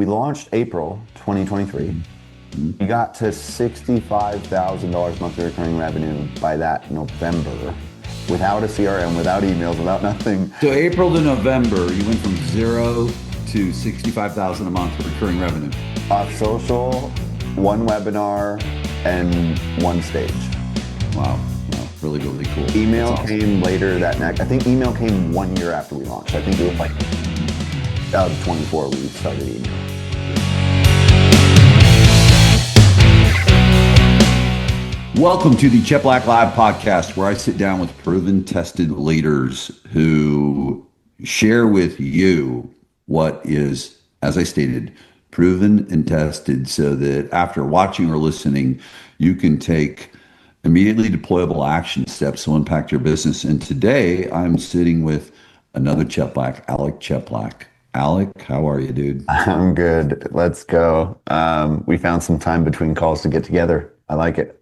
we launched April 2023. We got to $65,000 monthly recurring revenue by that November, without a CRM, without emails, without nothing. So April to November, you went from 0 to 65,000 a month recurring revenue. Off social, one webinar, and one stage. Wow. Really, really cool. Email came later that next. I think email came 1 year after we launched. I think it was like out of 24 we started email. Welcome to the Cheplak Live podcast, where I sit down with proven, tested leaders who share with you what is, as I stated, proven and tested, so that after watching or listening, you can take immediately deployable action steps to impact your business. And today I'm sitting with another Cheplak, Alec Cheplak. Alec, how are you, dude? I'm good. Let's go. We found some time between calls to get together. I like it.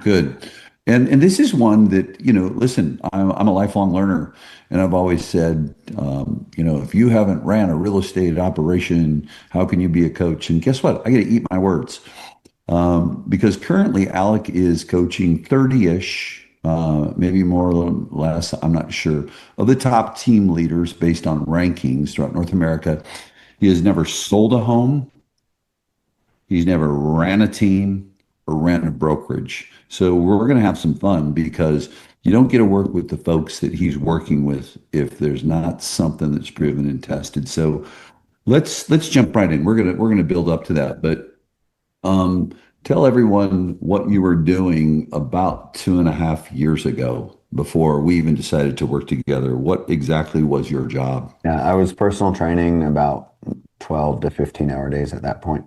Good. And this is one that, listen, I'm a lifelong learner, and I've always said, if you haven't ran a real estate operation, how can you be a coach? And guess what? I got to eat my words. Because currently Alec is coaching 30-ish, maybe more or less, I'm not sure, of the top team leaders based on rankings throughout North America. He has never sold a home. He's never ran a team or ran a brokerage. So we're going to have some fun, because you don't get to work with the folks that he's working with if there's not something that's proven and tested. So let's jump right in. We're gonna build up to that, but tell everyone what you were doing about 2.5 years ago before we even decided to work together. What exactly was your job? Yeah, I was personal training about 12 to 15-hour days at that point.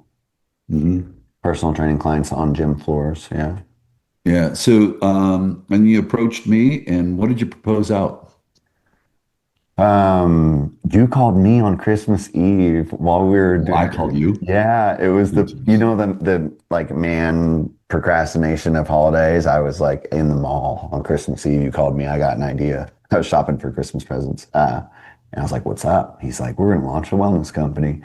Mm-hmm. Personal training clients on gym floors. Yeah. Yeah. So, and you approached me, and what did you propose out? You called me on Christmas Eve while we were doing. I called you. Yeah, it was the like man procrastination of holidays. I was like in the mall on Christmas Eve. You called me. I got an idea. I was shopping for Christmas presents. And I was like, "What's up?" He's like, "We're gonna launch a wellness company."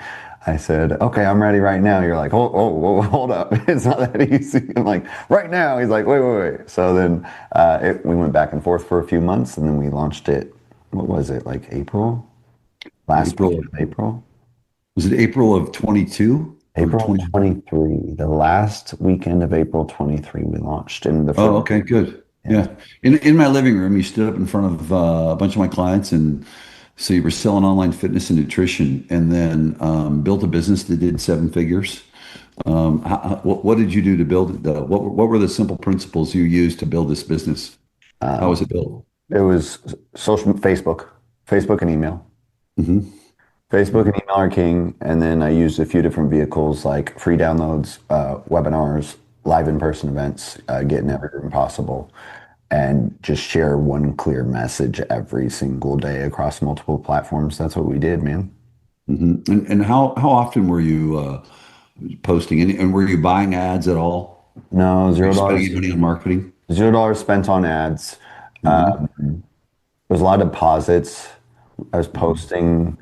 I said, "Okay, I'm ready right now." You're like, hold up. It's not that easy. I'm like, right now. He's like, wait. So then we went back and forth for a few months, and then we launched it. What was it, like April? Last week of April? Was it April of 22? April 23. The last weekend of April 23, we launched. Oh, okay, good. Yeah. In my living room, you stood up in front of a bunch of my clients, and so you were selling online fitness and nutrition, and then built a business that did 7 figures. What did you do to build it, though? What were the simple principles you used to build this business? How was it built? It was Facebook and email. Mm-hmm. Facebook and email are king, and then I used a few different vehicles like free downloads, webinars, live in-person events, get in every room possible, and just share one clear message every single day across multiple platforms. That's what we did, man. Mm-hmm. And how often were you posting, and were you buying ads at all? No, $0. Spending money on marketing? $0 spent on ads. There's a lot of deposits. I was posting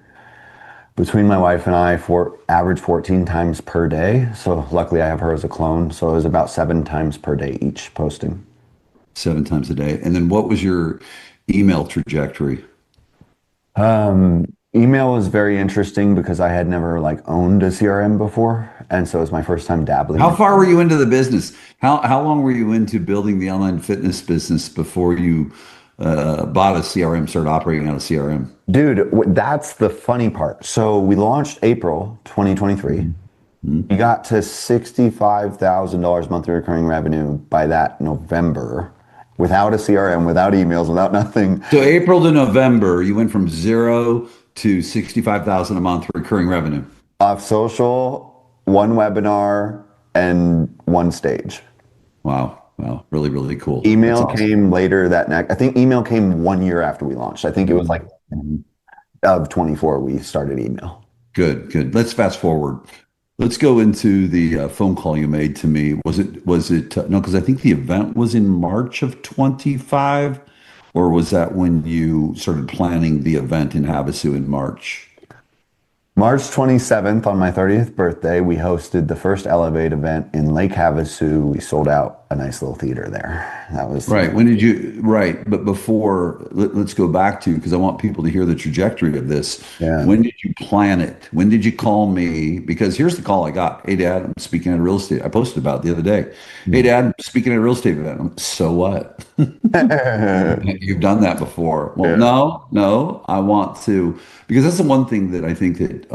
between my wife and I for average 14 times per day. So luckily I have her as a clone. So it was about 7 times per day each posting. 7 times a day. And then what was your email trajectory? Email was very interesting because I had never owned a CRM before. And so it was my first time dabbling. How far were you into the business? How long were you into building the online fitness business before you bought a CRM, started operating on a CRM? Dude, that's the funny part. So we launched April 2023. Mm-hmm. We got to $65,000 monthly recurring revenue by that November, without a CRM, without emails, without nothing. So April to November, you went from 0 to 65,000 a month recurring revenue. Off social, one webinar, and one stage. Wow. Really, really cool. Email came later that next. I think email came 1 year after we launched. I think it was of 24 we started email. Good. Let's fast forward. Let's go into the phone call you made to me. Was it no, because I think the event was in March of 25, or was that when you started planning the event in Havasu in March? March 27th, on my 30th birthday, we hosted the first Elevate event in Lake Havasu. We sold out a nice little theater there. That was Right. When did you, right. But before, let's go back to, because I want people to hear the trajectory of this. yeah. When did you plan it? When did you call me? Because here's the call I got. Hey, Dad, I'm speaking at a real estate. I posted about it the other day. Hey, Dad, I'm speaking at a real estate event. So what? You've done that before. Well, Yeah. no, I want to, because that's the one thing that I think that,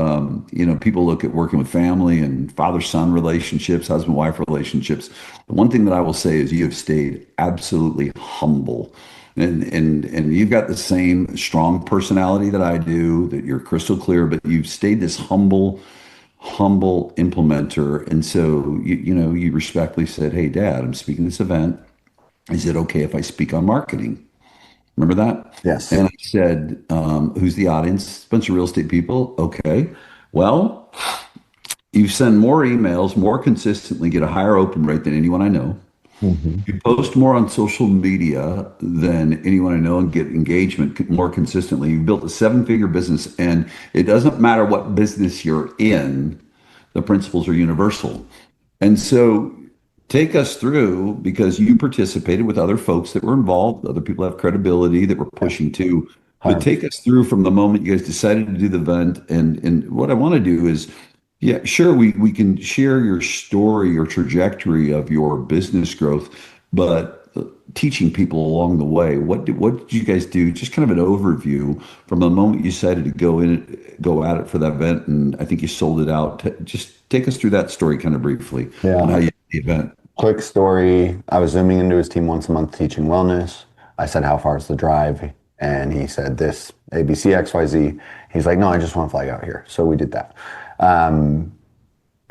people look at working with family and father-son relationships, husband-wife relationships. The one thing that I will say is you have stayed absolutely humble. And you've got the same strong personality that I do, that you're crystal clear, but you've stayed this humble implementer. And so, you respectfully said, hey, Dad, I'm speaking at this event. Is it okay if I speak on marketing? Remember that? Yes. And I said, who's the audience? A bunch of real estate people. Okay. Well, you send more emails more consistently, get a higher open rate than anyone I know. Mhm. You post more on social media than anyone I know and get engagement more consistently. You built a seven-figure business, and it doesn't matter what business you're in, the principles are universal. And so take us through, because you participated with other folks that were involved, other people have credibility that were pushing too. But 100%. take us through from the moment you guys decided to do the event. And what I want to do is, yeah, sure, we can share your story, your trajectory of your business growth, but teaching people along the way. What did you guys do? Just kind of an overview from the moment you decided to go at it for that event, and I think you sold it out. Just take us through that story kind of briefly on how Yeah. you did the event. Quick story. I was zooming into his team once a month teaching wellness. I said, how far is the drive? And he said, this ABC, XYZ. He's like, no, I just want to fly out here. So we did that. Um,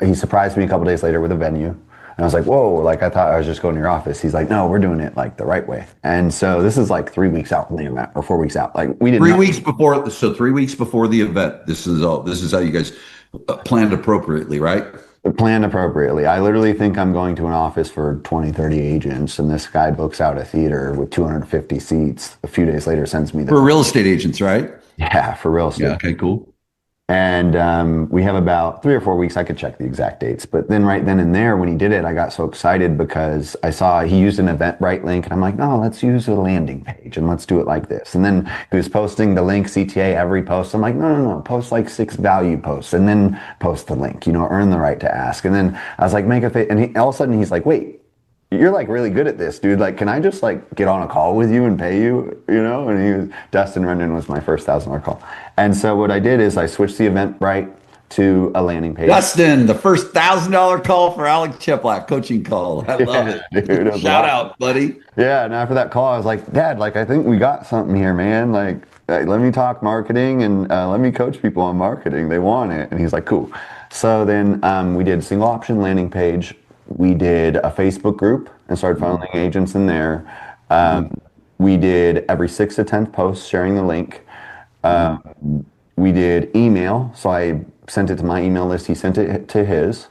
he surprised me a couple days later with a venue. And I was like, whoa, like I thought I was just going to your office. He's like, no, we're doing it like the right way. And so this is like 3 weeks out from the event or 4 weeks out. Like we did Three not weeks before, so 3 weeks before the event, this is how you guys planned appropriately, right? plan appropriately. I literally think I'm going to an office for 20, 30 agents. And this guy books out a theater with 250 seats. A few days later sends me For the, real estate agents, right? yeah, for real Yeah. estate. Okay, cool. And we have about 3 or 4 weeks. I could check the exact dates. But then right then and there, when he did it, I got so excited because I saw he used an Eventbrite link. And I'm like, no, let's use a landing page and let's do it like this. And then he was posting the link CTA every post. I'm like, no, post like 6 value posts and then post the link, earn the right to ask. And then I was like, make a fit. And all of a sudden he's like, wait, you're like really good at this, dude. Like, can I just like get on a call with you and pay you, And Dustin Rendon was my first $1,000 call. And so what I did is I switched the Eventbrite to a landing page. Dustin, the first $1,000 call for Alec Cheplak, coaching call. I love Yeah, it. dude, it was a Shout lot. out, buddy. Yeah, and after that call, I was like, Dad, like I think we got something here, man. Like, let me talk marketing and let me coach people on marketing. They want it. And he's like, cool. So then we did single option landing page. We did a Facebook group and started funneling agents in there. We did every 6th to 10th post sharing the link. We did email. So I sent it to my email list. He sent it to his.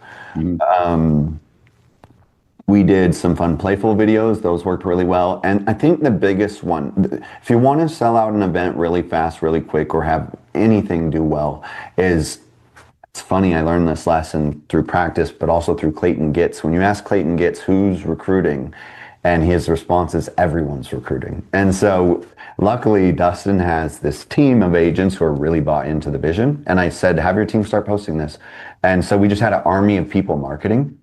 We did some fun, playful videos. Those worked really well. And I think the biggest one, if you want to sell out an event really fast, really quick, or have anything do well, is it's funny. I learned this lesson through practice, but also through Clayton Gitz. When you ask Clayton Gitz who's recruiting, and his response is everyone's recruiting. And so luckily, Dustin has this team of agents who are really bought into the vision. And I said, have your team start posting this. And so we just had an army of people marketing.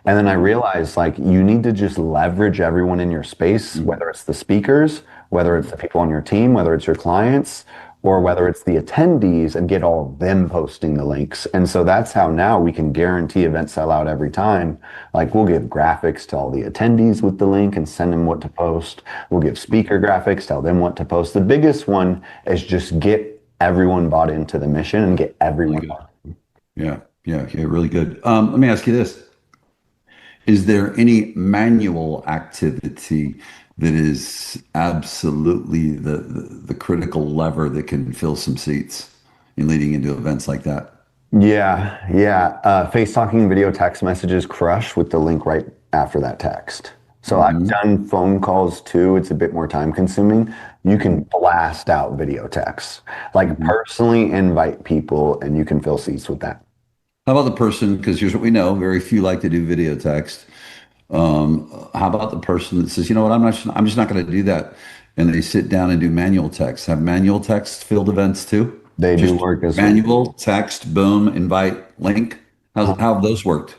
And then I realized like you need to just leverage everyone in your space, whether it's the speakers, whether it's the people on your team, whether it's your clients, or whether it's the attendees, and get all of them posting the links. And so that's how now we can guarantee event sellout every time. Like we'll give graphics to all the attendees with the link and send them what to post. We'll give speaker graphics, tell them what to post. The biggest one is just get everyone bought into the mission and get Really everyone good. bought. Yeah, really good. Let me ask you this. Is there any manual activity that is absolutely the critical lever that can fill some seats in leading into events like that? Yeah. Face talking video text messages crush with the link right after that text. So I've Hmm. done phone calls too. It's a bit more time consuming. You can blast out video texts, like Hmm. personally invite people and you can fill seats with that. How about the person? Because here's what we know: very few like to do video text. How about the person that says, you know what, I'm just not going to do that, and they sit down and do manual text. Have manual text filled events too? They do Just work as well. manual text, boom, invite, link. How have those worked?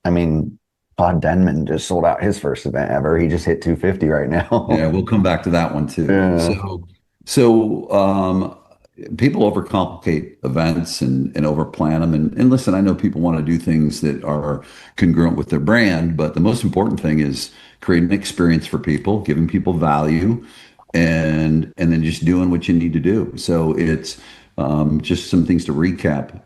I mean, Todd Denman just sold out his first event ever. He just hit 250 right Yeah, now. we'll come back to that one too. Yeah. So people overcomplicate events and overplan them. And listen, I know people want to do things that are congruent with their brand, but the most important thing is creating an experience for people, giving people value, and then just doing what you need to do. So it's just some things to recap.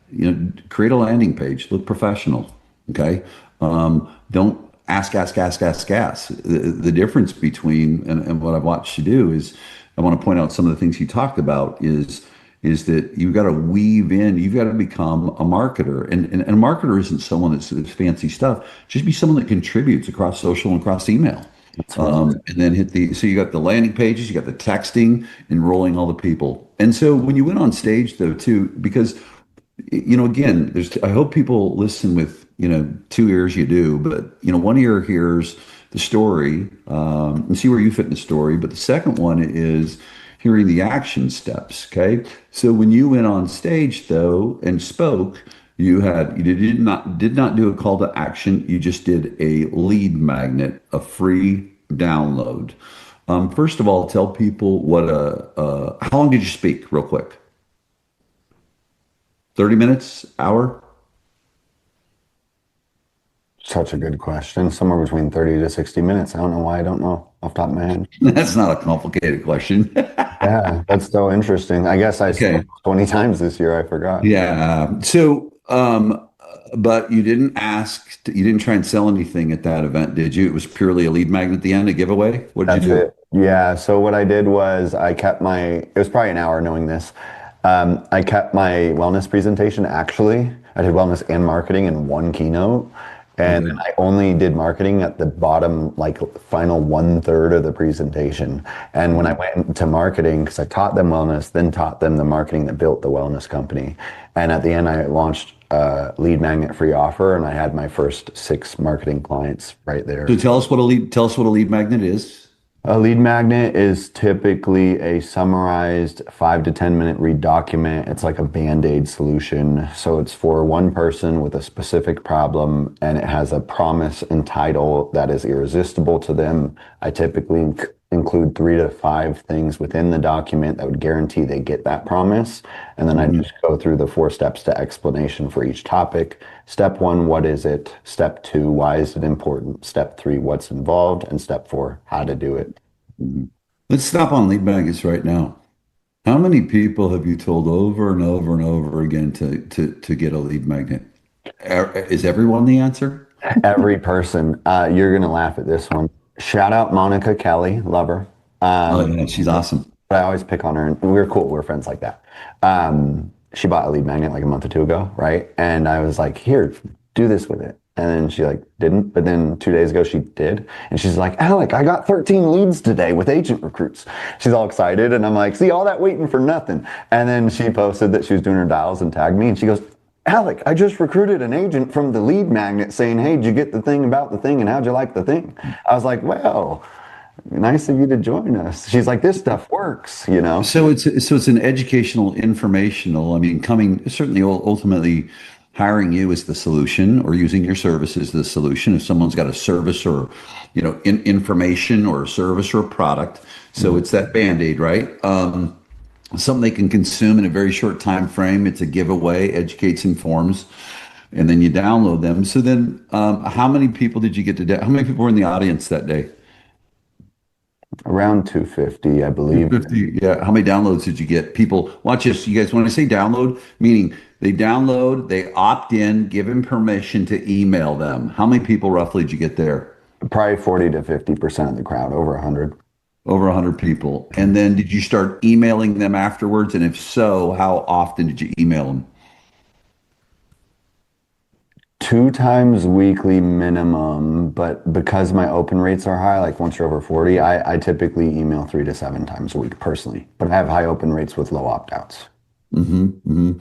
Create a landing page, look professional. Okay. Don't ask. The difference between and what I've watched you do is I want to point out some of the things you talked about is that you've got to weave in, you've got to become a marketer. And a marketer isn't someone that's fancy stuff. Just be someone that contributes across social and across email. That's right. And then so you got the landing pages, you got the texting, enrolling all the people. And so when you went on stage though, too, because again, I hope people listen with, two ears you do, but, one ear hears the story, and see where you fit in the story. But the second one is hearing the action steps. Okay. So when you went on stage though and spoke, you did not do a call to action. You just did a lead magnet, a free download. First of all, tell people how long did you speak real quick? 30 minutes, hour? Such a good question. Somewhere between 30 to 60 minutes. I don't know why I don't know off the top of my head. That's not a complicated question. Yeah, that's so interesting. I guess I Okay. spoke 20 times this year. I forgot. Yeah. But you didn't try and sell anything at that event, did you? It was purely a lead magnet at the end, a giveaway. What did you That's do? it. Yeah. So what I did was I kept it was probably an hour knowing this. I kept my wellness presentation. Actually, I did wellness and marketing in one keynote. And then Okay. I only did marketing at the bottom, like final one third of the presentation. And when I Mhm. went into marketing, because I taught them wellness, then taught them the marketing that built the wellness company. And at the end, I launched a lead magnet free offer, and I had my first 6 marketing clients right So there. tell us what a lead magnet is. A lead magnet is typically a summarized 5 to 10 minute read document. It's like a band-aid solution. So it's for one person with a specific problem and it has a promise and title that is irresistible to them. I typically include 3 to 5 things within the document that would guarantee they get that promise. And then I Mhm. just go through the 4 steps to explanation for each topic. Step 1, what is it? Step 2, why is it important? Step 3, what's involved? And step 4, how to do it. Mhm. Let's stop on lead magnets right now. How many people have you told over and over and over again to get a lead magnet? Is everyone the answer? Every person, you're gonna laugh at this one. Shout out Monica Kelly, love her. Oh Um, yeah, she's awesome. but I always pick on her, and we're cool. We're friends like that. She bought a lead magnet like a month or two ago, right? And I was like, "Here, do this with it." And then she like didn't. But then 2 days ago she did, and she's like, "Alec, I got 13 leads today with agent recruits." She's all excited, and I'm like, "See all that waiting for nothing." And then she posted that she was doing her dials and tagged me, and she goes, Alec, I just recruited an agent from the lead magnet saying, hey, did you get the thing about the thing and how'd you like the thing? I was like, well, nice of you to join us. She's like, this stuff works, you know? So it's an educational, informational. I mean, coming certainly ultimately hiring you is the solution, or using your service is the solution. If someone's got a service or information or a service or a product, so Mhm. it's that band-aid, right? Something they can consume in a very short time frame. It's a giveaway, educates, informs, and then you download them. So then, how many people did you get to? How many people were in the audience that day? Around 250, I believe. 250. Yeah. How many downloads did you get? People, watch this. You guys, when I say download, meaning they download, they opt in, give them permission to email them. How many people roughly did you get there? Probably 40 to 50% of the crowd, over 100. Over 100 people. And then did you start emailing them afterwards? And if so, how often did you email them? two times weekly minimum, but because my open rates are high, like once you're over 40, I typically email 3 to 7 times a week personally. But I have high open rates with low opt-outs. Hmm.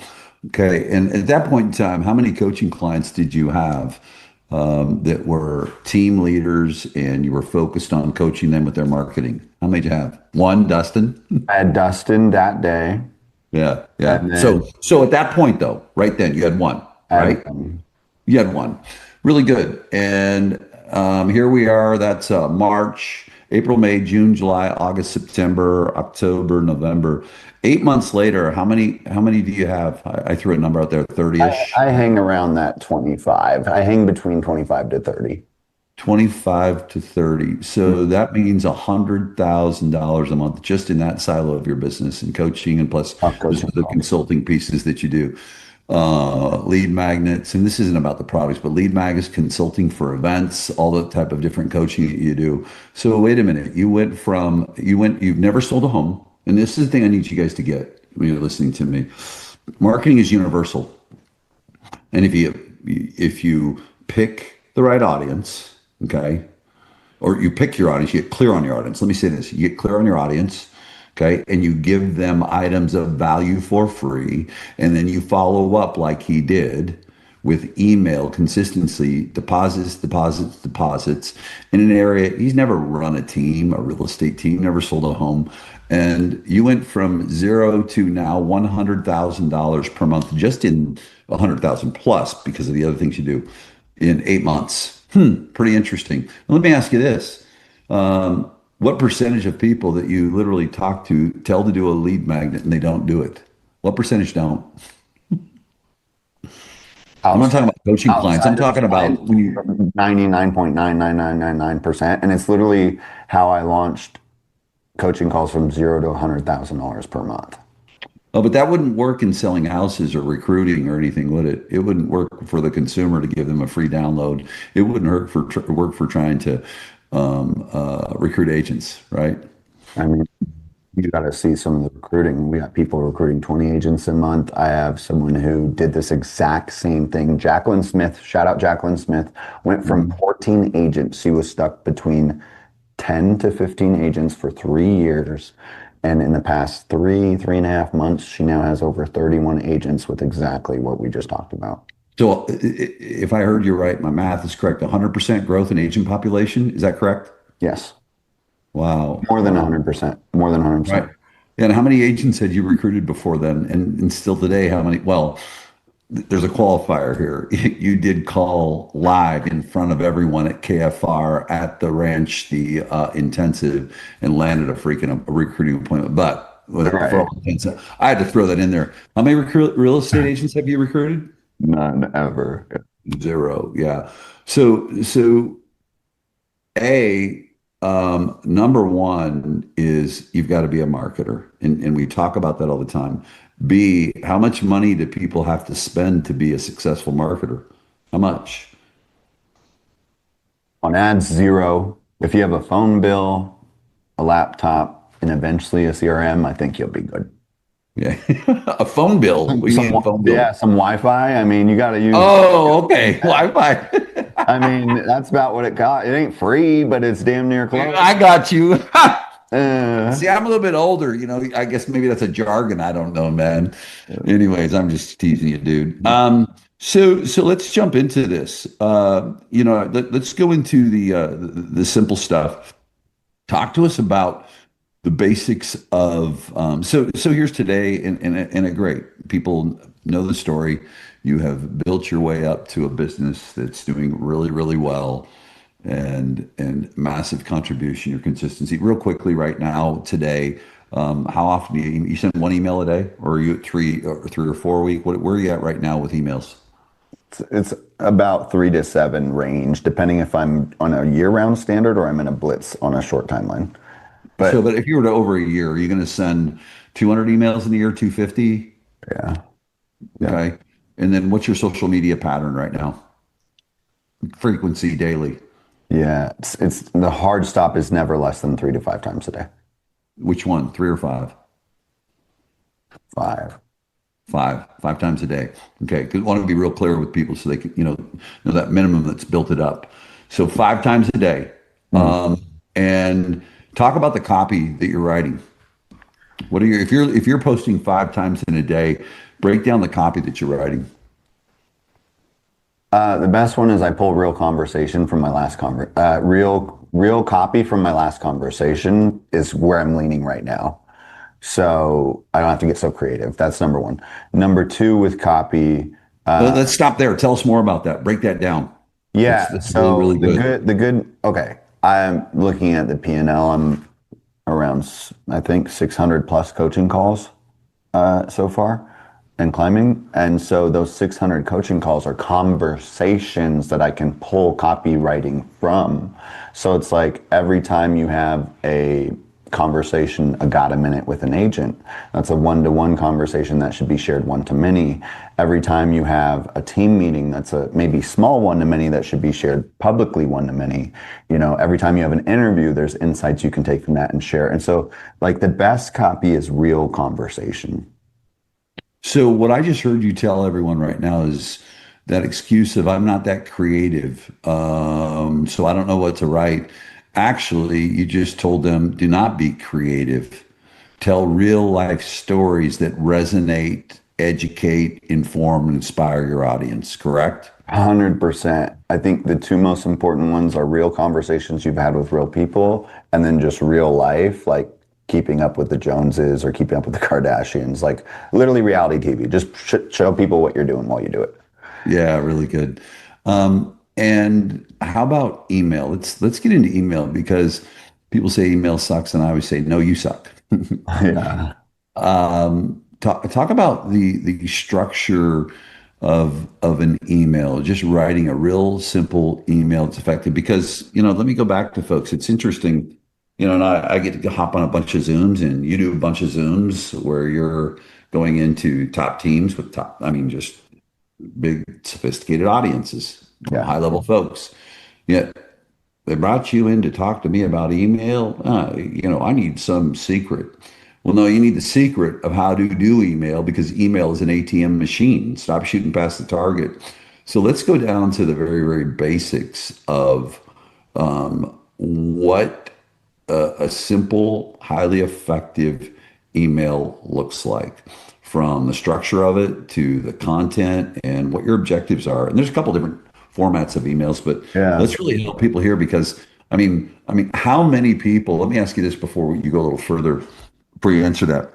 Okay. And at that point in time, how many coaching clients did you have that were team leaders and you were focused on coaching them with their marketing? How many did you have? One, Dustin? I had Dustin that day, Yeah, yeah. and then So at that point though, right then you had one, I had right? You had one. Really good. And here we are. That's March, April, May, June, July, August, September, October, November. 8 months later, how many do you have? I threw a number out there, I, 30-ish, I hang around that 25. I hang between 25 to 30 25 to 30. So that means $100,000 a month just in that silo of your business and coaching and plus of there's coaching other calls. consulting pieces that you do. Lead magnets, and this isn't about the products, but lead magnets, consulting for events, all the type of different coaching that you do. So wait a minute, you've never sold a home, and this is the thing I need you guys to get when you're listening to me. Marketing is universal, and if you pick the right audience, okay, or you pick your audience, you get clear on your audience. Let me say this: you get clear on your audience, okay, and you give them items of value for free, and then you follow up like he did with email consistency, deposits in an area. He's never run a team, a real estate team, never sold a home. And you went from zero to now $100,000 per month, just in 100,000 plus because of the other things you do in 8 months. Pretty interesting. Let me ask you this. What percentage of people that you literally talk to tell to do a lead magnet and they don't do it? What percentage don't? I'm not Outside, talking about coaching clients. I'm outside of talking about when you, 99.99999%. And it's literally how I launched coaching calls from zero to $100,000 per month. oh, but that wouldn't work in selling houses or recruiting or anything, would it? It wouldn't work for the consumer to give them a free download. It wouldn't work for trying to recruit agents, right? I mean, you got to see some of the recruiting. We got people recruiting 20 agents a month. I have someone who did this exact same thing. Jacqueline Smith, shout out Jacqueline Smith, went from Mhm. 14 agents. She was stuck between 10 to 15 agents for 3 years. And in the past 3.5 months, she now has over 31 agents with exactly what we just talked about. So if I heard you right, my math is correct. 100% growth in agent population. Is that correct? Yes, Wow. more than Wow. 100%. More than Right. 100%. And how many agents had you recruited before then? And still today, how many? Well, there's a qualifier here. You did call live in front of everyone at KFR at the ranch, the intensive, and landed a recruiting appointment. But for Right. all intents, I had to throw that in there. How many real estate agents have you recruited? None ever. Zero. Yeah. So number one is you've got to be a marketer, and we talk about that all the time. B, how much money do people have to spend to be a successful marketer? How much? On ads, zero. If you have a phone bill, a laptop, and eventually a CRM, I think you'll be good. Yeah, a phone bill. What do you mean phone Yeah, bill? some Wi-Fi. I mean, you got to use. Oh, okay. Wi-Fi. I mean, that's about what it costs. It ain't free, but it's damn near close. I got you. Uh, See, I'm a little bit older, I guess maybe that's a jargon. I don't know, man. Anyways, I'm just teasing you, dude. So let's jump into this. Let's go into the simple stuff. Talk to us about the basics of so here's today and a great people know the story. You have built your way up to a business that's doing really, really well and massive contribution, your consistency. Real quickly, right now, today, how often do you send one email a day, or are you at 3 or 4 a week? Where are you at right now with emails? it's about 3 to 7 range, depending if I'm on a year-round standard or I'm in a blitz on a short timeline. So, But but if you were to over a year, are you going to send 200 emails in a year, 250? yeah, yeah, Okay. And then what's your social media pattern right now? Frequency daily. yeah. It's the hard stop is never less than 3 to 5 times a day. Which one? 3 or 5? 5. Five times a day. Okay, because I want to be real clear with people so they can, know that minimum that's built it up. So 5 times a day. Mm. And talk about the copy that you're writing. What are your if you're posting 5 times in a day, break down the copy that you're writing. The best one is I pull real conversation from my last real copy from my last conversation is where I'm leaning right now. So I don't have to get so creative. That's number one. Number two with copy, Let's stop there. Tell us more about that. Break that down. That's yeah. that's really, So really good. the good. Okay, I'm looking at the P&L. I'm around I think 600 plus coaching calls so far and climbing. And so those 600 coaching calls are conversations that I can pull copywriting from. So it's like every time you have a conversation, a got a minute with an agent, that's a one-to-one conversation that should be shared one-to-many. Every time you have a team meeting, that's a maybe small one-to-many that should be shared publicly one-to-many. Every time you have an interview, there's insights you can take from that and share. And so like the best copy is real conversation. So what I just heard you tell everyone right now is that excuse of I'm not that creative, so I don't know what to write. Actually, you just told them do not be creative. Tell real life stories that resonate, educate, inform, and inspire your audience, correct? 100%. I think the two most important ones are real conversations you've had with real people and then just real life, like keeping up with the Joneses or keeping up with the Kardashians, like literally reality TV. Just show people what you're doing while you do it. Yeah, really good. And how about email? Let's get into email because people say email sucks, and I always say, no, you suck. Yeah. Talk about the structure of an email, just writing a real simple email that's effective. Because, let me go back to folks. It's interesting, and I get to hop on a bunch of Zooms, and you do a bunch of Zooms where you're going into top teams with I mean, just big, sophisticated audiences, Yeah. high level folks. Yet they brought you in to talk to me about email. I need some secret. Well, no, you need the secret of how to do email because email is an ATM machine. Stop shooting past the target. So let's go down to the very, very basics of what a simple, highly effective email looks like, from the structure of it to the content and what your objectives are. And there's a couple different formats of emails, but Yeah. let's really help people here because I mean, how many people, let me ask you this before you go a little further, before you answer that.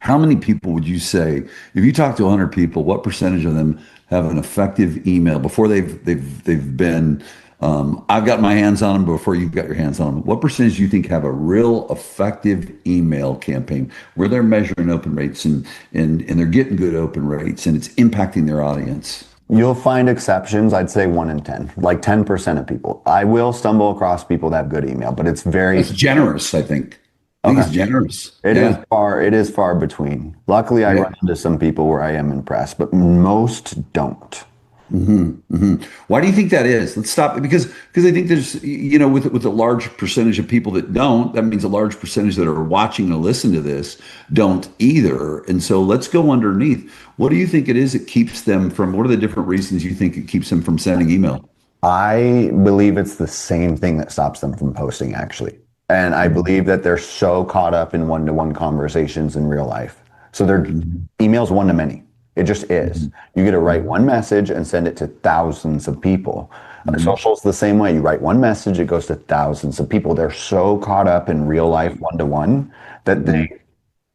How many people would you say, if you talk to 100 people, what percentage of them have an effective email before they've been, I've got my hands on them before you've got your hands on them. What percentage do you think have a real effective email campaign where they're measuring open rates and they're getting good open rates and it's impacting their audience? You'll find exceptions. I'd say 1 in 10, like 10% of people. I will stumble across people that have good email, but it's That's very generous, I think. I think okay. it's generous. It is Yeah. far between. Luckily, I Yeah. run into some people where I am impressed, but most don't. Why do you think that is? Let's stop because I think there's with a large percentage of people that don't, that means a large percentage that are watching and listen to this don't either. And so let's go underneath. What do you think it is that keeps them from? What are the different reasons you think it keeps them from sending email? I believe it's the same thing that stops them from posting, actually. And I believe that they're so caught up in one-to-one conversations in real life. So their Mhm. email's one to many. It just is. Mhm. You get to write Mhm. one message and send it to thousands of people. Mhm. Social's the same way. You write one message, it goes to thousands of people. They're so caught up in real life one-to-one that Mhm. they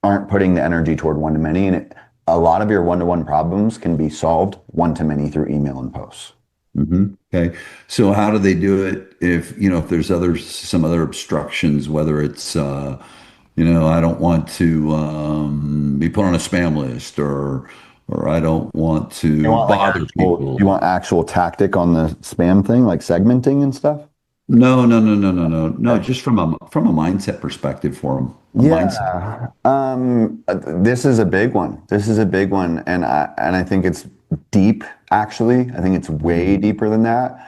aren't putting the energy toward one-to-many. And a lot of your one-to-one problems can be solved one-to-many through email and posts. Okay. So how do they do it if there's some other obstructions, whether it's I don't want to be put on a spam list or I don't want You to want like bother you people. want actual tactic on the spam thing, like segmenting and stuff? No, no, no, no, no, no, no. Okay. Just from a mindset perspective for them, a mindset. Yeah. This is a big one. This is a big one. And I think it's deep, actually. I think it's way Mhm. deeper than that.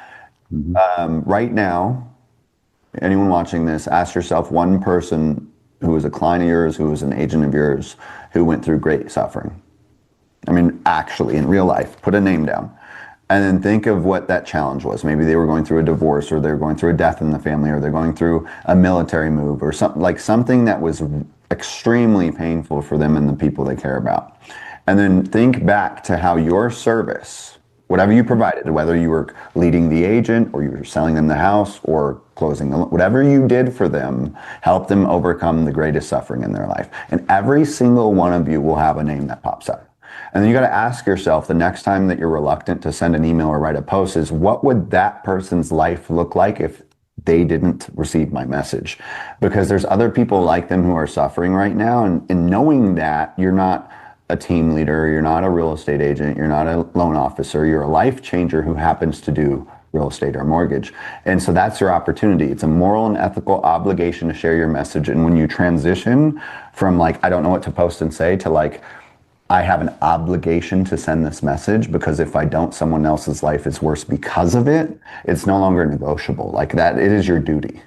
Mhm. Right now, anyone watching this, ask yourself one person who was a client of yours, who was an agent of yours, who went through great suffering. I mean, actually in real life, put a name down. And then think of what that challenge was. Maybe they were going through a divorce, or they're going through a death in the family, or they're going through a military move, or something like something that was extremely painful for them and the people they care about. And then think back to how your service, whatever you provided, whether you were leading the agent or you were selling them the house or closing the, whatever you did for them, helped them overcome the greatest suffering in their life. And every single one of you will have a name that pops up. And then you got to ask yourself the next time that you're reluctant to send an email or write a post is, what would that person's life look like if they didn't receive my message? Because there's other people like them who are suffering right now. And knowing that you're not a team leader, you're not a real estate agent, you're not a loan officer, you're a life changer who happens to do real estate or mortgage. And so that's your opportunity. It's a moral and ethical obligation to share your message. And when you transition from like, I don't know what to post and say, to like, I have an obligation to send this message, because if I don't, someone else's life is worse because of it. It's no longer negotiable. Like that, it is your duty.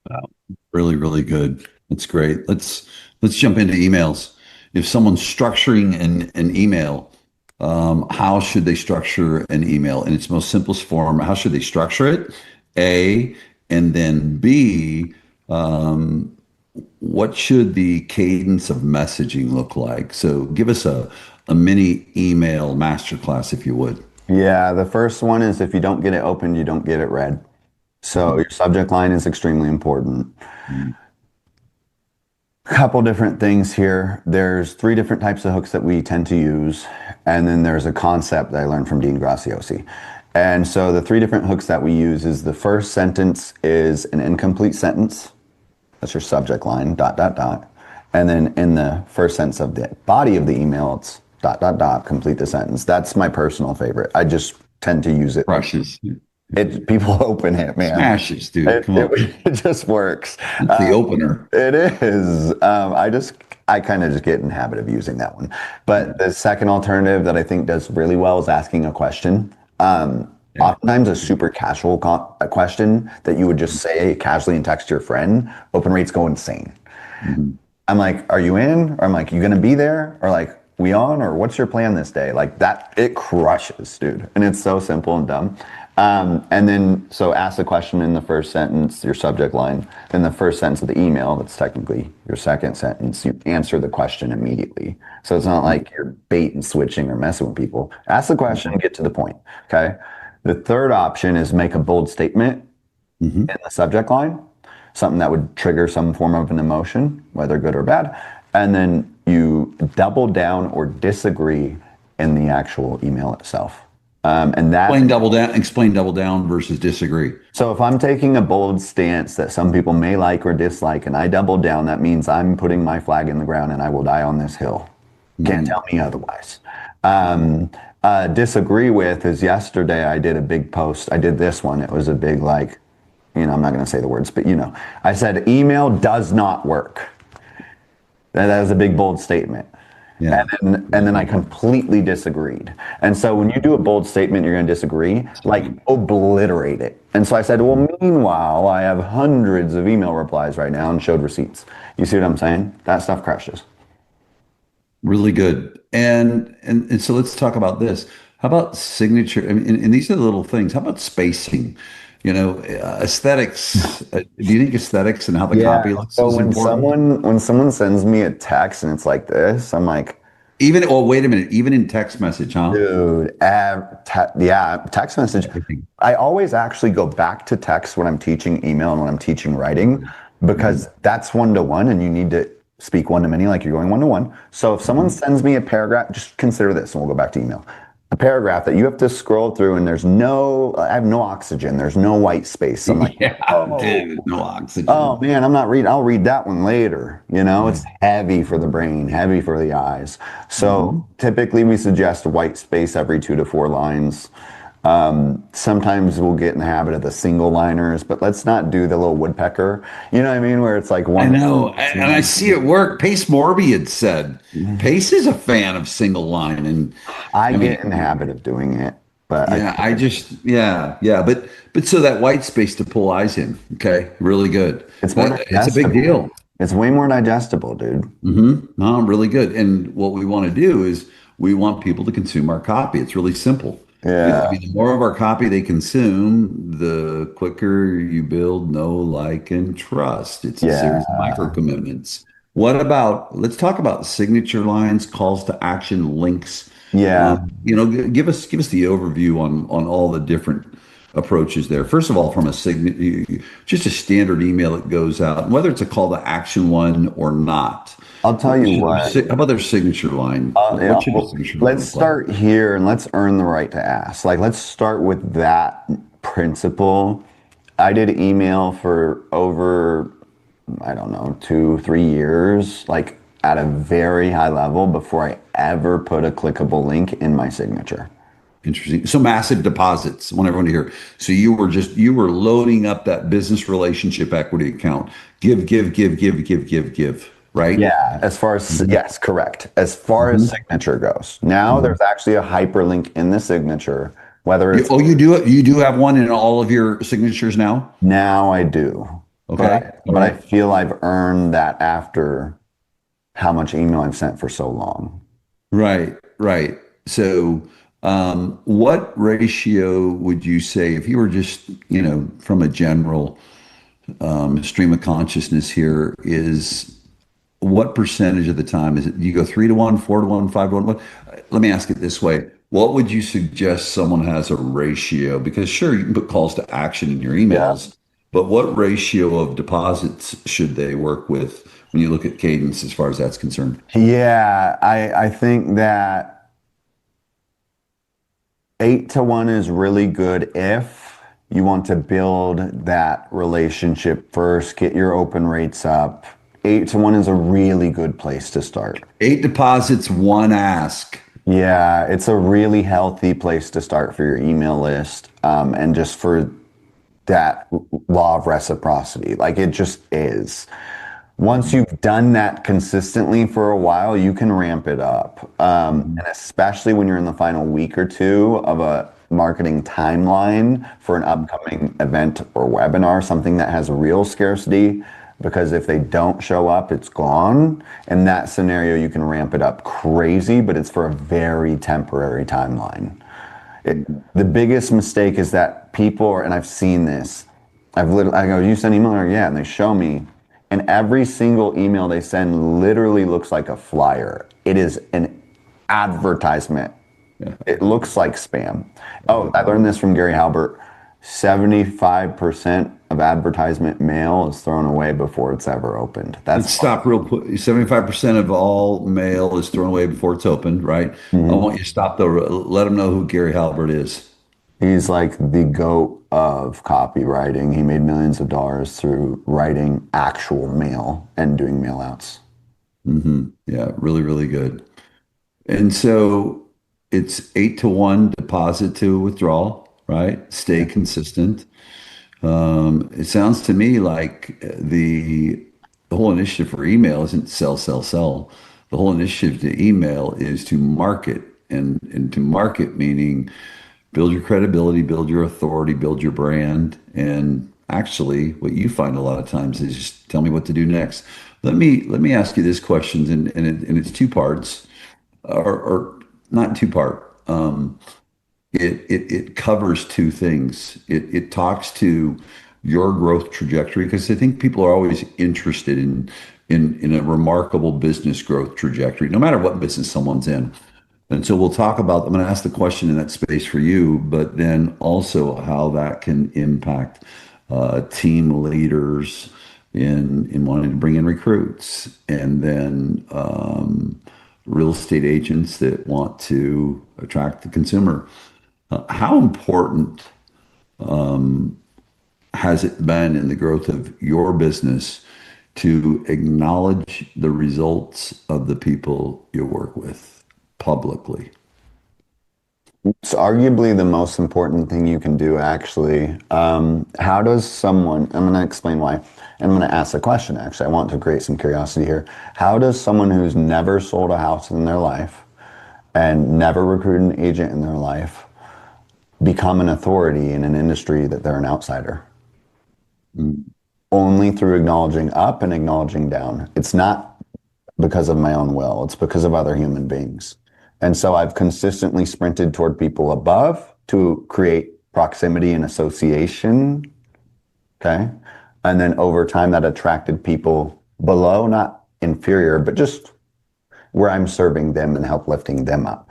Wow. Really, really good. That's great. Let's jump into emails. If someone's structuring an email, how should they structure an email in its most simplest form? How should they structure it? A, and then B, what should the cadence of messaging look like? So give us a mini email masterclass, if you would. Yeah, the first one is, if you don't get it opened, you don't get it read. So your subject line is extremely important. Mhm. Couple different things here. There's three different types of hooks that we tend to use. And then there's a concept that I learned from Dean Graciosi. And so the three different hooks that we use is, the first sentence is an incomplete sentence. That's your subject line, dot, dot, dot. And then in the first sentence of the body of the email, it's dot, dot, dot, complete the sentence. That's my personal favorite. I just tend to use it. Crushes. People open it, man. Smashes, dude. Come on. It just works. It's the opener. It is. I kind of just get in the habit of using that one. But the second alternative that I think does really well is asking a question. Oftentimes a super casual a question that you would just say casually and text your friend, open rates go insane. Mhm. I'm like, are you in? Or I'm like, you gonna be there? Or like, we on? Or what's your plan this day? Like that, it crushes, dude. And it's so simple and dumb. And then, so ask the question in the first sentence, your subject line. In the first sentence of the email, that's technically your second sentence, you answer the question immediately. So it's not like you're bait and switching or messing with people. Ask the question and get to the point, okay? The third option is make a bold statement Mhm. in the subject line, something that would trigger some form of an emotion, whether good or bad. And then you double down or disagree in the actual email itself. And that Explain double down versus disagree. So if I'm taking a bold stance that some people may like or dislike, and I double down, that means I'm putting my flag in the ground and I will die on this hill. Can't tell me otherwise. Disagree with is, yesterday I did a big post. I did this one. It was a big, like, I'm not going to say the words, but I said email does not work. That was a big, bold statement. Yeah. And then I completely disagreed. And so when you do a bold statement, you're going to disagree, like obliterate it. And so I said, well, meanwhile, I have hundreds of email replies right now, and showed receipts. You see what I'm saying? That stuff crushes. Really good. And so let's talk about this. How about signature? I mean, and these are the little things. How about spacing? Aesthetics. Do you think aesthetics and how the copy looks So is important? when someone sends me a text and it's like this, I'm like, Even, oh, wait a minute. Even in text message, huh? dude, text message. Everything. I always actually go back to text when I'm teaching email and when I'm teaching writing, because that's one to one, and you need to speak one to many, like you're going one to one. So if someone sends me a paragraph, just consider this, and we'll go back to email. A paragraph that you have to scroll through, and I have no oxygen. There's no white space. I'm like, Yeah, oh, dude, no oxygen. oh man, I'm not reading. I'll read that one later. It's heavy for the brain, heavy for the eyes. So typically we suggest white space every 2 to 4 lines. Sometimes we'll get in the habit of the single liners, but let's not do the little woodpecker. You know what I mean? Where it's like I one. know, and I see it work. Pace Morby had said Pace is a fan of single line, and I mean, get in the habit of doing it, but yeah, but so that white space to pull eyes in, okay, really good. it's more It's a big digestible. deal. It's way more digestible, dude. No, really good. And what we want to do is we want people to consume our copy. It's really simple. I Yeah. mean, the more of our copy they consume, the quicker you build know, like, and trust. It's a Yeah. series of micro commitments. What about, let's talk about signature lines, calls to action, links. Yeah. Give us the overview on all the different approaches there. First of all, from just a standard email that goes out, whether it's a call to action one or not. I'll tell you what. How about their signature line? Yeah, What should a well, signature line let's look like? start here and let's earn the right to ask. Like, let's start with that principle. I did email for over, I don't know, 2, 3 years, like at a very high level before I ever put a clickable link in my signature. Interesting. So massive deposits. I want everyone to hear. So you were loading up that business relationship equity account. Give, give, give, give, give, give, give. Right? Yeah, as far as, Mhm. yes, correct. As far as Mhm. signature goes. Now Mhm. there's actually a hyperlink in the signature, whether it's You do have one in all of your signatures now? now I do. But Okay. All I right. feel I've earned that after how much email I've sent for so long. Right, right. So, what ratio would you say if you were just, from a general stream of consciousness here, is what percentage of the time is it? You go 3 to 1, 4 to 1, 5 to 1? Let me ask it this way. What would you suggest someone has a ratio? Because sure, you can put calls to action in your Yeah. emails, but what ratio of deposits should they work with when you look at cadence as far as that's concerned? Yeah, I think that 8 to 1 is really good if you want to build that relationship first, get your open rates up. 8 to 1 is a really good place to start. 8 deposits, one ask. Yeah, it's a really healthy place to start for your email list, and just for that law of reciprocity. Like it just is. Once Mhm. you've done that consistently for a while, you can ramp it up. Mhm. And especially when you're in the final week or two of a marketing timeline for an upcoming event or webinar, something that has real scarcity, because if they don't show up, it's gone. In that scenario, you can ramp it up crazy, but it's for a very temporary timeline. The biggest mistake is that people are, and I've seen this. I go, you send email? Or, yeah, and they show me, and every single email they send literally looks like a flyer. It is an advertisement. Yeah. It looks like spam. Oh, I learned this from Gary Halbert. 75% of advertisement mail is thrown away before it's ever opened. That's Let's stop real quick. 75% of all mail is thrown away before it's opened, right? I Mhm. want you to stop though. Let them know who Gary Halbert is. He's like the goat of copywriting. He made millions of dollars through writing actual mail and doing mail outs. Yeah, really, really good. And so it's 8 to 1 deposit to withdrawal, right? Stay Yeah. consistent. It sounds to me like the whole initiative for email isn't sell, sell, sell. The whole initiative to email is to market, and to market meaning build your credibility, build your authority, build your brand. And actually, what you find a lot of times is just tell me what to do next. Let me ask you this question, and it's two parts, or not two part. It covers two things. It talks to your growth trajectory because I think people are always interested in a remarkable business growth trajectory, no matter what business someone's in. And so we'll talk about, I'm going to ask the question in that space for you, but then also how that can impact team leaders in wanting to bring in recruits, and then real estate agents that want to attract the consumer. How important has it been in the growth of your business to acknowledge the results of the people you work with publicly? It's arguably the most important thing you can do, actually. How does someone, I'm going to explain why. I'm going to ask a question, actually. I want to create some curiosity here. How does someone who's never sold a house in their life and never recruited an agent in their life become an authority in an industry that they're an outsider? Mm. Only through acknowledging up and acknowledging down. It's not because of my own will, it's because of other human beings. And so I've consistently sprinted toward people above to create proximity and association. Okay. And then over time, that attracted people below, not inferior, but just where I'm serving them and help lifting them up.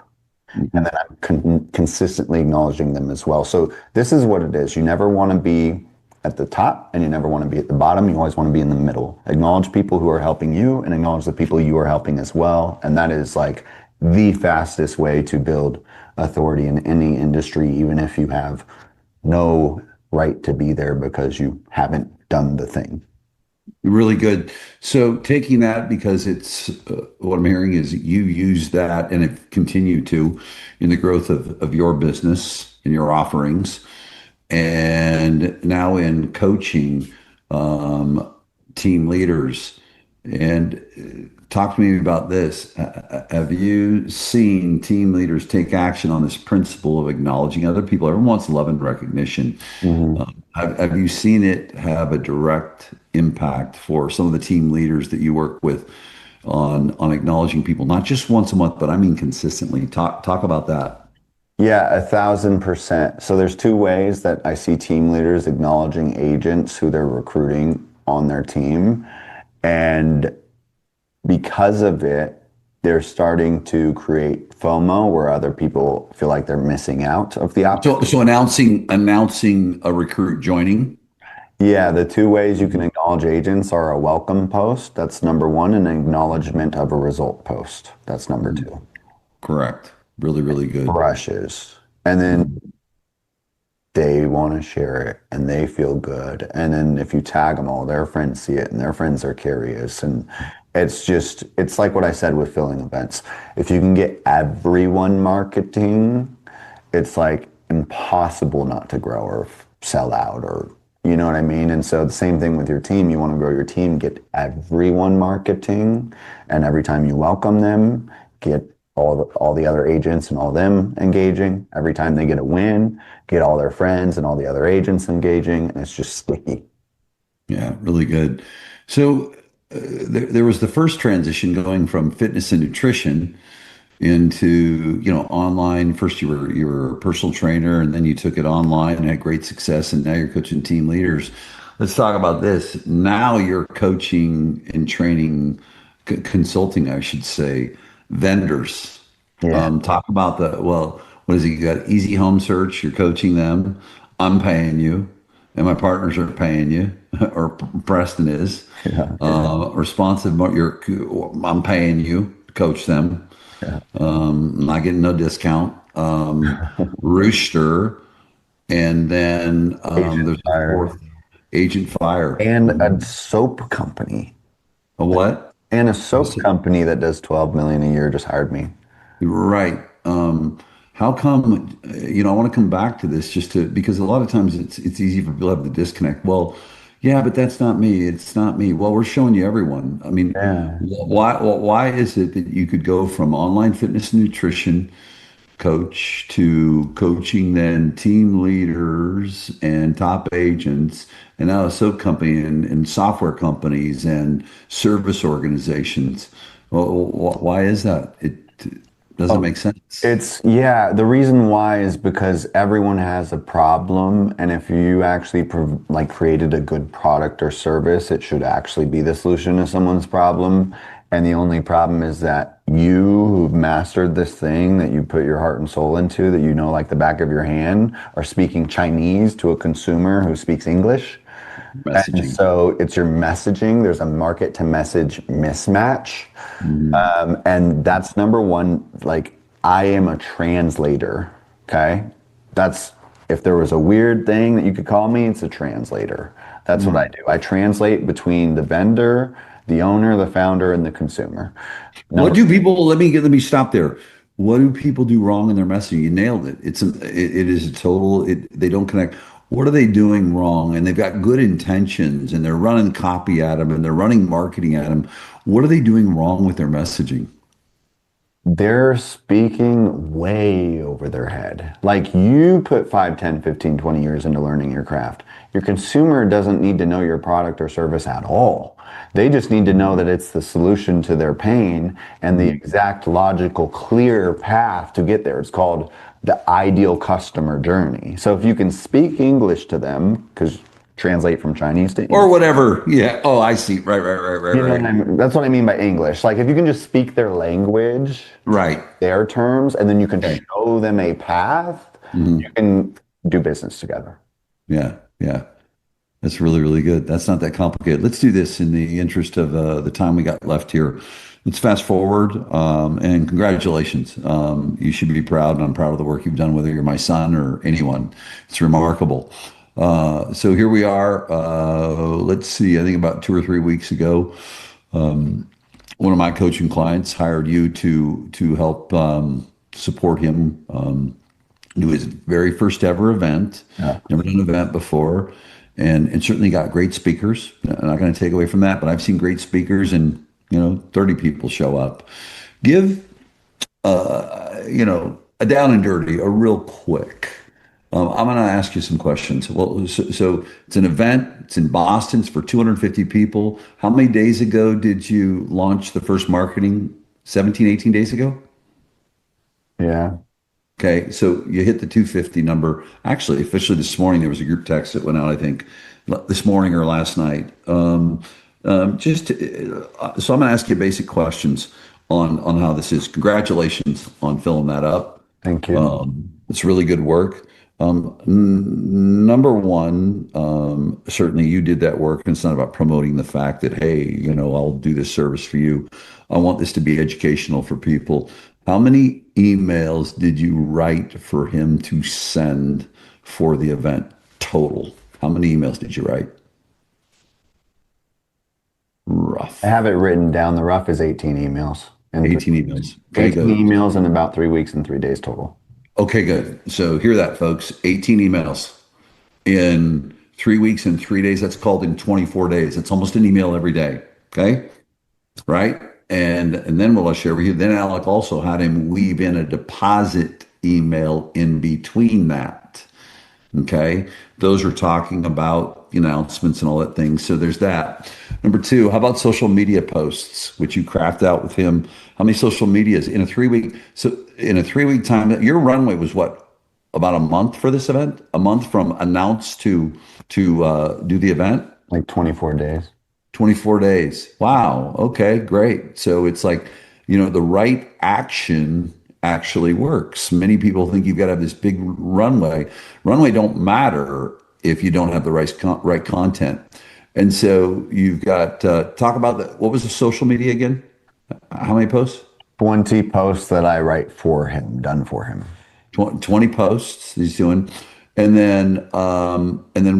And then I'm consistently acknowledging them as well. So this is what it is. You never want to be at the top and you never want to be at the bottom. You always want to be in the middle. Acknowledge people who are helping you and acknowledge the people you are helping as well. And that is like the fastest way to build authority in any industry, even if you have no right to be there because you haven't done the thing. Really good. So taking that because it's what I'm hearing is you use that and have continued to in the growth of your business and your offerings, and now in coaching team leaders. And talk to me about this. Have you seen team leaders take action on this principle of acknowledging other people? Everyone wants love and recognition. Mhm. Have you seen it have a direct impact for some of the team leaders that you work with on acknowledging people, not just once a month, but I mean consistently? Talk about that. Yeah, 1,000%. So there's two ways that I see team leaders acknowledging agents who they're recruiting on their team. And because of it, they're starting to create FOMO where other people feel like they're missing out of the So, opportunity. so announcing a recruit joining. Yeah, the two ways you can acknowledge agents are a welcome post, that's number one, and an acknowledgement of a result post. That's number two. Correct. Really, really good. Brushes. And then they want to share it and they feel good. And then if you tag them all, their friends see it and their friends are curious. And it's like what I said with filling events. If you can get everyone marketing, it's like impossible not to grow or sell out or, you know what I mean? And so the same thing with your team. You want to grow your team, get everyone marketing. And every time you welcome them, get all the other agents and all them engaging. Every time they get a win, get all their friends and all the other agents engaging. And it's just sticky. Yeah, really good. So there was the first transition going from fitness and nutrition into, online. First you were a personal trainer and then you took it online and had great success and now you're coaching team leaders. Let's talk about this. Now you're coaching and training, consulting, I should say, vendors. Yeah. Talk about what is it? You got Easy Home Search, you're coaching them. I'm paying you and my partners are paying you, or Preston is. Yeah. Responsive, I'm paying you to coach them. Yeah. Not getting no discount. Rooster, and then Agent there's a fire. fourth, Agent Fire. And a soap company. A what? And a soap company that does 12 million a year just hired me. Right. How come, I want to come back to this because a lot of times it's easy for people to have the disconnect. Well, yeah, but that's not me. It's not me. Well, we're showing you everyone. I mean, Yeah. why is it that you could go from online fitness and nutrition coach to coaching then team leaders and top agents and now a soap company and software companies and service organizations? Well, why is that? It doesn't Oh, make sense. yeah, the reason why is because everyone has a problem, and if you actually like created a good product or service, it should actually be the solution to someone's problem. And the only problem is that you who've mastered this thing that you put your heart and soul into, that you know like the back of your hand, are speaking Chinese to a consumer who speaks English. And Messaging. so it's your messaging. There's a market to message mismatch. Mhm. And that's number one. Like, I am a translator. Okay. That's, if there was a weird thing that you could call me, it's a translator. That's what I do. I translate between the vendor, the owner, the founder, and the consumer. What Number, do people, let me stop there. What do people do wrong in their messaging? You nailed it. It is a total, they don't connect. What are they doing wrong? And they've got good intentions and they're running copy at them and they're running marketing at them. What are they doing wrong with their messaging? They're speaking way over their head. Like you put 5, 10, 15, 20 years into learning your craft. Your consumer doesn't need to know your product or service at all. They just need to know that it's the solution to their pain and the Mhm. exact logical, clear path to get there. It's called the ideal customer journey. So if you can speak English to them, because translate from Chinese to Or English. whatever. Yeah. Oh, I see. Right, right, right, right, You know what I right. mean? That's what I mean by English. Like if you can just speak their language, Right. their terms, and then you can Okay. show them a path, you Mhm. can do business together. Yeah. Yeah. That's really, really good. That's not that complicated. Let's do this in the interest of the time we got left here. Let's fast forward, and congratulations. You should be proud, and I'm proud of the work you've done, whether you're my son or anyone. It's remarkable. So here we are. Let's see, I think about 2 or 3 weeks ago, one of my coaching clients hired you to help support him do his very first ever event. Yeah. Never done an event before, and certainly got great speakers. I'm not going to take away from that, but I've seen great speakers, and 30 people show up. Give a down and dirty, a real quick. I'm going to ask you some questions. Well, so it's an event. It's in Boston. It's for 250 people. How many days ago did you launch the first marketing? 17, 18 days ago? Yeah. Okay, so you hit the 250 number. Actually, officially this morning, there was a group text that went out, I think, this morning or last night. So I'm going to ask you basic questions on how this is. Congratulations on filling that up. Thank you. It's really good work. Number one, certainly you did that work, and it's not about promoting the fact that, hey, I'll do this service for you. I want this to be educational for people. How many emails did you write for him to send for the event total? How many emails did you write? I Rough. have it written down. The rough is 18 emaals in 18 3 weeks. emails. Okay, 18 good. emails in about 3 weeks and 3 days total. Okay, good. So hear that, folks. 18 emails in 3 weeks and 3 days. That's called in 24 days. It's almost an email every day. Okay. Right. And then what I'll share with you, then Alec also had him weave in a deposit email in between that. Okay. Those are talking about announcements and all that thing. So there's that. Number two, how about social media posts, which you craft out with him? How many social medias in a 3 week? So in a 3 week time, your runway was what? About a month for this event? A month from announce to do the event? Like 24 days. 24 days. Wow. Okay, great. So it's like, the right action actually works. Many people think you've got to have this big runway. Runway don't matter if you don't have the right content. And so you've got talk about what was the social media again? How many posts? 20 posts that I write for him, done for him. 20 posts he's doing. And then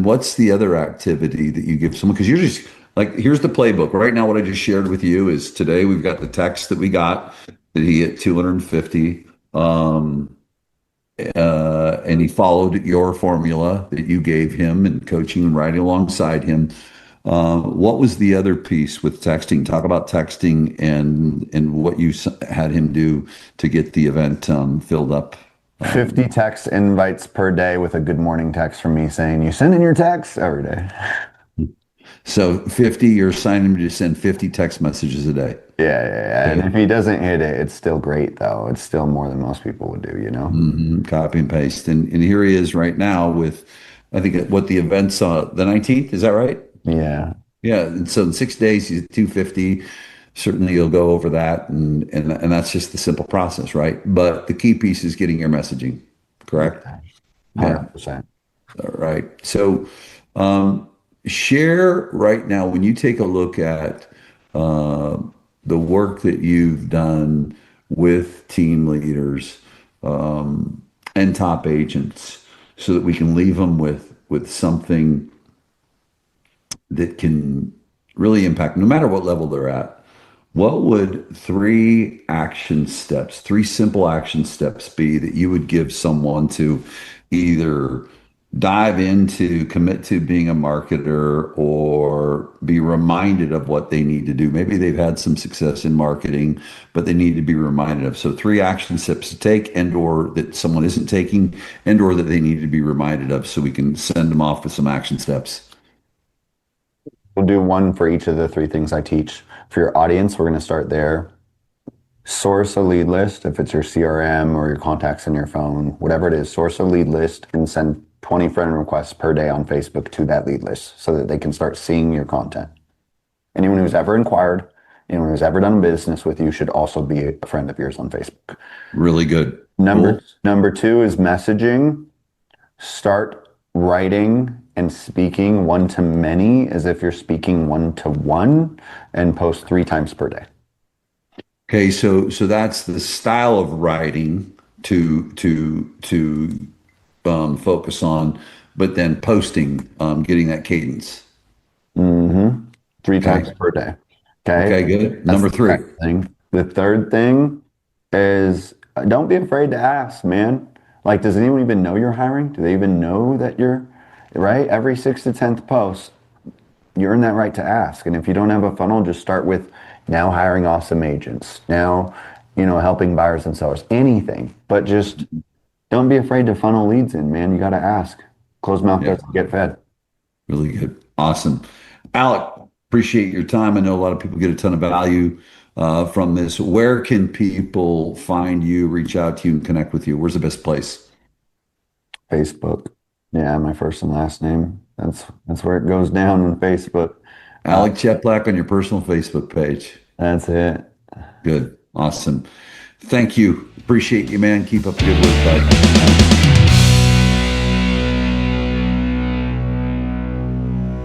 what's the other activity that you give someone? Because you're just like, here's the playbook. Right now, what I just shared with you is today we've got the text that we got that he hit 250. And he followed your formula that you gave him and coaching and writing alongside him. What was the other piece with texting? Talk about texting and what you had him do to get the event filled up. 50 text invites per day with a good morning text from me saying, you send in your text every day. So 50, you're assigning him to send 50 text messages a day. Yeah. And Okay. if he doesn't hit it, it's still great though. It's still more than most people would do. Copy and paste. And here he is right now with, I think, what the event's the 19th. Is that right? Yeah. Yeah. And so in 6 days, he's at 250. Certainly you'll go over that. And that's just the simple process, right? But the key piece is getting your messaging, correct? Yeah. 100%. All right. So share right now when you take a look at uh, the work that you've done with team leaders and top agents, so that we can leave them with something that can really impact, no matter what level they're at. What would three simple action steps be that you would give someone to either dive into, commit to being a marketer or be reminded of what they need to do. Maybe they've had some success in marketing, but they need to be reminded of. So three action steps to take and or that someone isn't taking and or that they need to be reminded of so we can send them off with some action steps. We'll do one for each of the three things I teach. For your audience, we're going to start there. Source a lead list. If it's your CRM or your contacts in your phone, whatever it is, source a lead list and send 20 friend requests per day on Facebook to that lead list so that they can start seeing your content. Anyone who's ever inquired, anyone who's ever done business with you should also be a friend of yours on Facebook. Really good. Number Cool. number two is messaging. Start writing and speaking one to many as if you're speaking one to one and post 3 times per day. Okay, so that's the style of writing to focus on, but then posting, getting that cadence. Mm-hmm. Three Okay. times per day. Okay. Okay, good. That's Number the three. second thing. The third thing is don't be afraid to ask, man. Like, does anyone even know you're hiring? Do they even know that you're right? Every sixth to 10th post, you earn that right to ask. And if you don't have a funnel, just start with now hiring awesome agents, now, helping buyers and sellers, anything. But just don't be afraid to funnel leads in, man. You got to ask. Closed mouth Yeah, doesn't get fed. really good. Awesome. Alec, appreciate your time. I know a lot of people get a ton of value from this. Where can people find you, reach out to you, and connect with you? Where's the best place? Facebook. Yeah, my first and last name. That's where it goes down on Facebook. Uh, Alec Cheplak on your personal Facebook page. that's it. Good. Awesome. Thank you. Appreciate you, man. Keep up the good work, bud.